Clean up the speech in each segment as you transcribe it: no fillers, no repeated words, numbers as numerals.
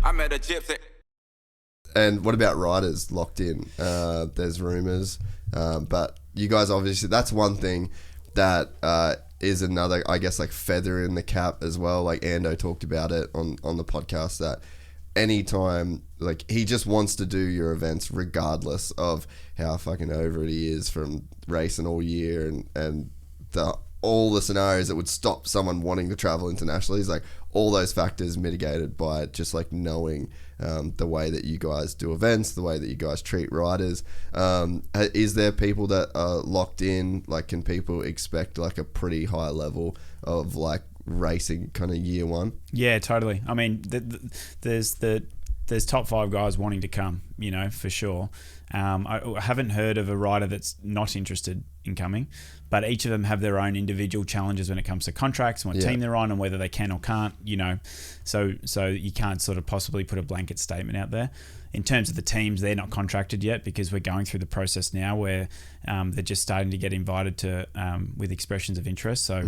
I met a Gypsy. And what about riders locked in? There's rumours, but you guys obviously, that's one thing that is another, I guess, like feather in the cap as well. Like Ando talked about it on the podcast, that anytime, like, he just wants to do your events regardless of how fucking over it he is from racing all year and all the scenarios that would stop someone wanting to travel internationally. Is like all those factors mitigated by just like knowing the way that you guys do events, the way that you guys treat riders. Is there people that are locked in? Like, can people expect like a pretty high level of like racing kind of year one? Yeah, totally. I mean, there's top 5 guys wanting to come, you know, for sure. I haven't heard of a rider that's not interested in coming, but each of them have their own individual challenges when it comes to contracts and what team they're on and whether they can or can't, you know. So you can't sort of possibly put a blanket statement out there. In terms of the teams, they're not contracted yet because we're going through the process now where they're just starting to get invited to with expressions of interest. So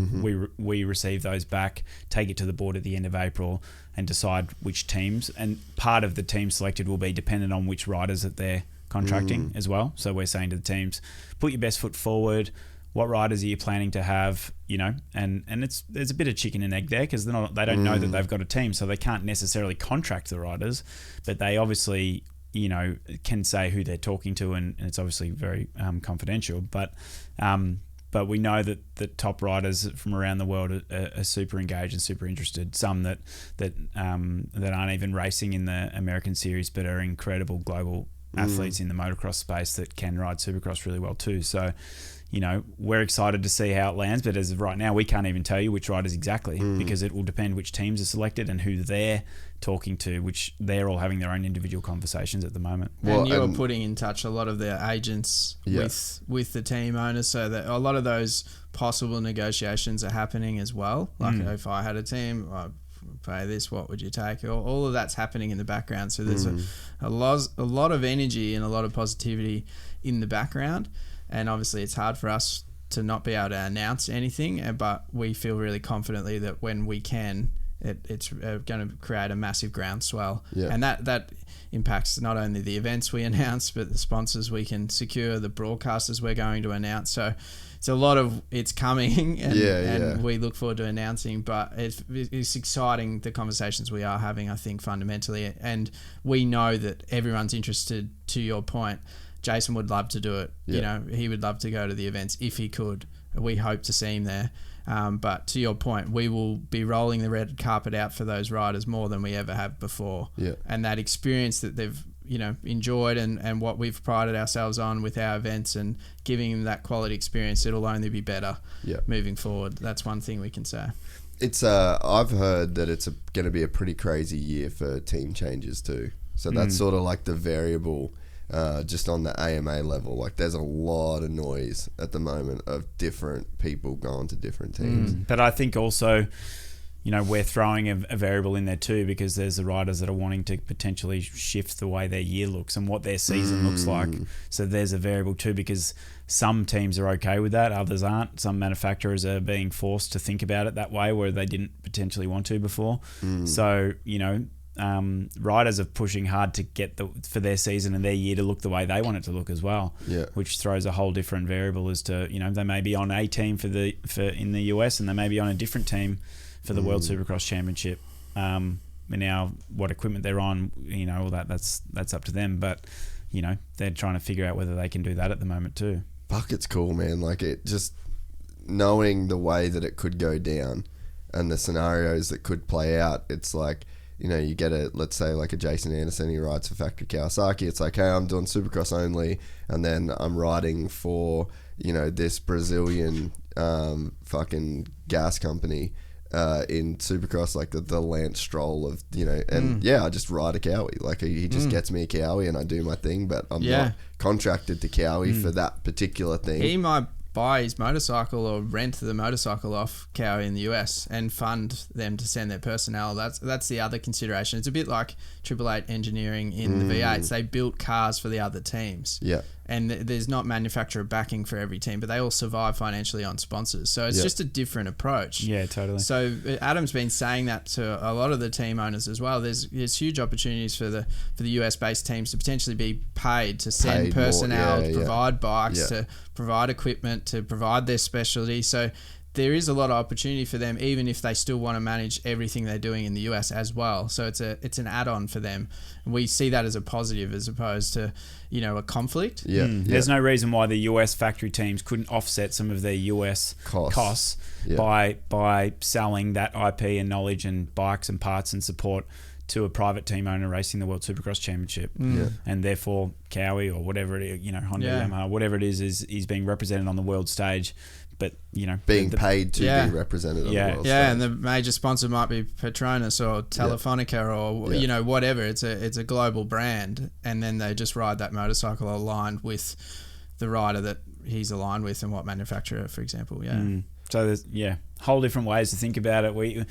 we receive those back, take it to the board at the end of April and decide which teams. And part of the team selected will be dependent on which riders that they're contracting as well. So we're saying to the teams, put your best foot forward. What riders are you planning to have, you know? And there's a bit of chicken and egg there because they don't know that they've got a team, so they can't necessarily contract the riders, but they obviously, you know, can say who they're talking to, and it's obviously very confidential. But we know that the top riders from around the world are super engaged and super interested. Some that aren't even racing in the American series, but are incredible global athletes in the motocross space that can ride Supercross really well too. So, you know, we're excited to see how it lands, but as of right now, we can't even tell you which riders exactly because it will depend which teams are selected and who they're talking to, which they're all having their own individual conversations at the moment. And you're putting in touch a lot of their agents with the team owners, so that a lot of those possible negotiations are happening as well. Like if I had a team, I'd pay this, what would you take? All of that's happening in the background. So there's a lot of energy and a lot of positivity in the background. And obviously it's hard for us to not be able to announce anything, but we feel really confidently that when we can, it's going to create a massive groundswell. And that impacts not only the events we announce, but the sponsors we can secure, the broadcasters we're going to announce. So it's a lot of it's coming, and we look forward to announcing. But it's exciting, the conversations we are having, I think, fundamentally. And we know that everyone's interested, to your point. Jason would love to do it. You know, he would love to go to the events if he could. We hope to see him there. But to your point, we will be rolling the red carpet out for those riders more than we ever have before. And that experience that they've, you know, enjoyed and what we've prided ourselves on with our events and giving them that quality experience, it'll only be better moving forward. That's one thing we can say. It's I've heard that it's going to be a pretty crazy year for team changes too. So that's sort of like the variable. Just on the AMA level, like there's a lot of noise at the moment of different people going to different teams. But I think also, you know, we're throwing a variable in there too, because there's the riders that are wanting to potentially shift the way their year looks and what their season looks like. So there's a variable too, because some teams are okay with that, others aren't. Some manufacturers are being forced to think about it that way where they didn't potentially want to before. So, you know, riders are pushing hard to get for their season and their year to look the way they want it to look as well, which throws a whole different variable as to, you know, they may be on a team for in the US and they may be on a different team for the World Supercross Championship. And now what equipment they're on, you know, all that's up to them, but you know, they're trying to figure out whether they can do that at the moment too. Fuck, it's cool, man. Like, it just knowing the way that it could go down and the scenarios that could play out. It's like, you know, you get let's say like a Jason Anderson, he rides for Factory Kawasaki. It's like, hey, I'm doing Supercross only, and then I'm riding for, you know, this Brazilian fucking gas company in Supercross, like the Lance Stroll of, you know, and I just ride a Cowie. Like he just gets me a Cowie and I do my thing, but I'm not contracted to Cowie for that particular thing. He might buy his motorcycle or rent the motorcycle off Cowie in the US and fund them to send their personnel. That's the other consideration. It's a bit like 888 Engineering in the V8s. They built cars for the other teams. and there's not manufacturer backing for every team, but they all survive financially on sponsors. So it's just a different approach. Yeah, totally. So Adam's been saying that to a lot of the team owners as well. There's huge opportunities for the US based teams to potentially be paid to send personnel, to provide bikes, to provide equipment, to provide their specialty. So there is a lot of opportunity for them, even if they still want to manage everything they're doing in the US as well. So it's an add-on for them. And we see that as a positive as opposed to, a conflict. There's no reason why the US factory teams couldn't offset some of their US costs by selling that IP and knowledge and bikes and parts and support to a private team owner racing the World Supercross Championship. And therefore Cowie or whatever it is, Honda, Yamaha, whatever it is being represented on the world stage. But being paid to be represented on the world stage. And the major sponsor might be Petronas or Telefonica or whatever. It's a global brand, and then they just ride that motorcycle aligned with the rider that he's aligned with and what manufacturer, for example. So there's whole different ways to think about it.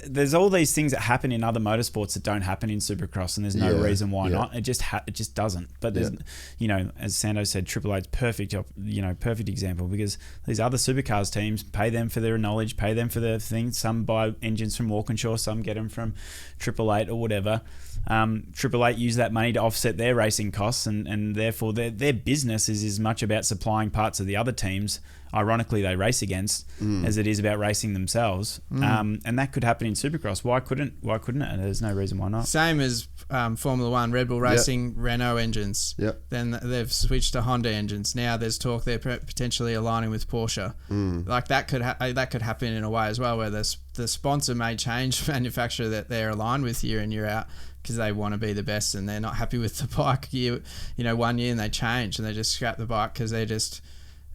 There's all these things that happen in other motorsports that don't happen in Supercross, and there's no reason why not. It just doesn't. But there's as Sando said, Triple Eight's perfect example, because these other supercars teams pay them for their knowledge, pay them for their things. Some buy engines from Walkinshaw, some get them from Triple Eight or whatever. Triple Eight use that money to offset their racing costs, and therefore their business is as much about supplying parts of the other teams, ironically they race against, as it is about racing themselves. And that could happen in Supercross. Why couldn't it? There's no reason why not. Same as Formula One, Red Bull Racing, Renault engines. Then they've switched to Honda engines. Now there's talk they're potentially aligning with Porsche. Like that could happen in a way as well, where the sponsor may change manufacturer that they're aligned with year in, year out, because they want to be the best and they're not happy with the bike 1 year, and they change and they just scrap the bike because they're just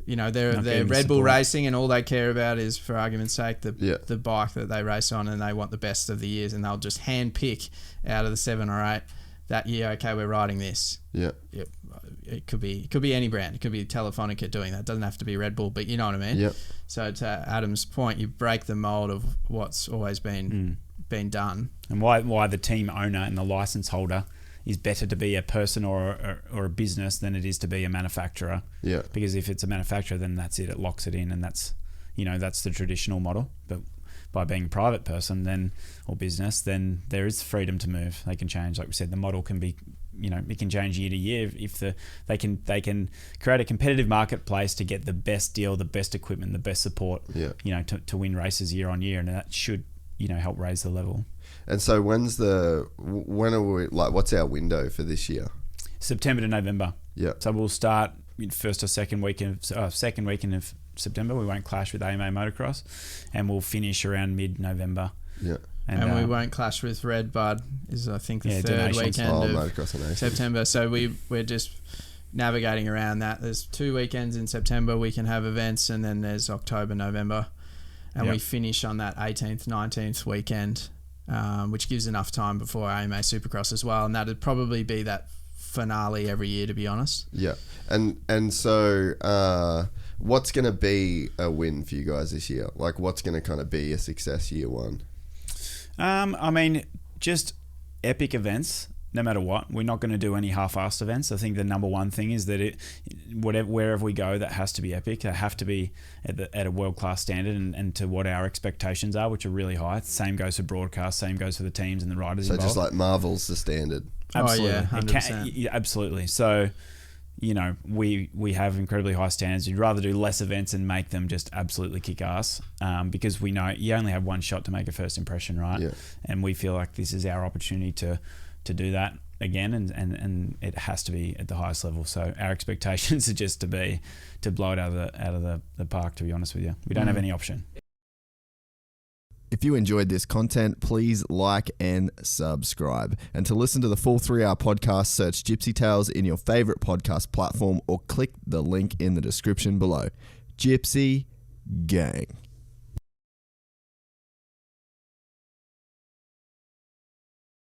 they're Red Bull Racing, and all they care about is, for argument's sake, the bike that they race on, and they want the best of the years, and they'll just hand pick out of the 7 or 8 that year. Okay, we're riding this. It could be any brand. It could be Telefonica doing that. It doesn't have to be Red Bull, but you know what I mean. So to Adam's point, you break the mold of what's always been done, and why the team owner and the license holder is better to be a person or a business than it is to be a manufacturer. Because if it's a manufacturer, then that's it. It locks it in, and that's the traditional model. But by being a private person or business, then there is freedom to move. They can change. Like we said, the model can be, it can change year to year if they can create a competitive marketplace to get the best deal, the best equipment, the best support. To win races year on year, and that should help raise the level. And so what's our window for this year? September to November. So we'll start first or second weekend of September. We won't clash with AMA Motocross, and we'll finish around mid-November. And we won't clash with Red Bud, is I think the third weekend of September. So we're just navigating around that. There's 2 weekends in September we can have events, and then there's October, November. And we finish on that 18th, 19th weekend, which gives enough time before AMA Supercross as well. And that'd probably be that finale every year, to be honest. And so what's going to be a win for you guys this year? Like, what's going to kind of be a success year one? I mean, just epic events. No matter what, we're not going to do any half-assed events. I think the number one thing is that wherever we go, that has to be epic. They have to be at a world-class standard and to what our expectations are, which are really high. Same goes for broadcast. Same goes for the teams and the riders involved. So just like Marvel's the standard. Absolutely. 100%. Absolutely. So, we have incredibly high standards. You'd rather do less events and make them just absolutely kick ass, because we know you only have one shot to make a first impression, right? And we feel like this is our opportunity to do that again, and it has to be at the highest level. So our expectations are just to blow it out of the park, to be honest with you. We don't have any option. If you enjoyed this content, please like and subscribe. And to listen to the full 3-hour podcast, search Gypsy Tales in your favorite podcast platform or click the link in the description below. Gypsy Gang.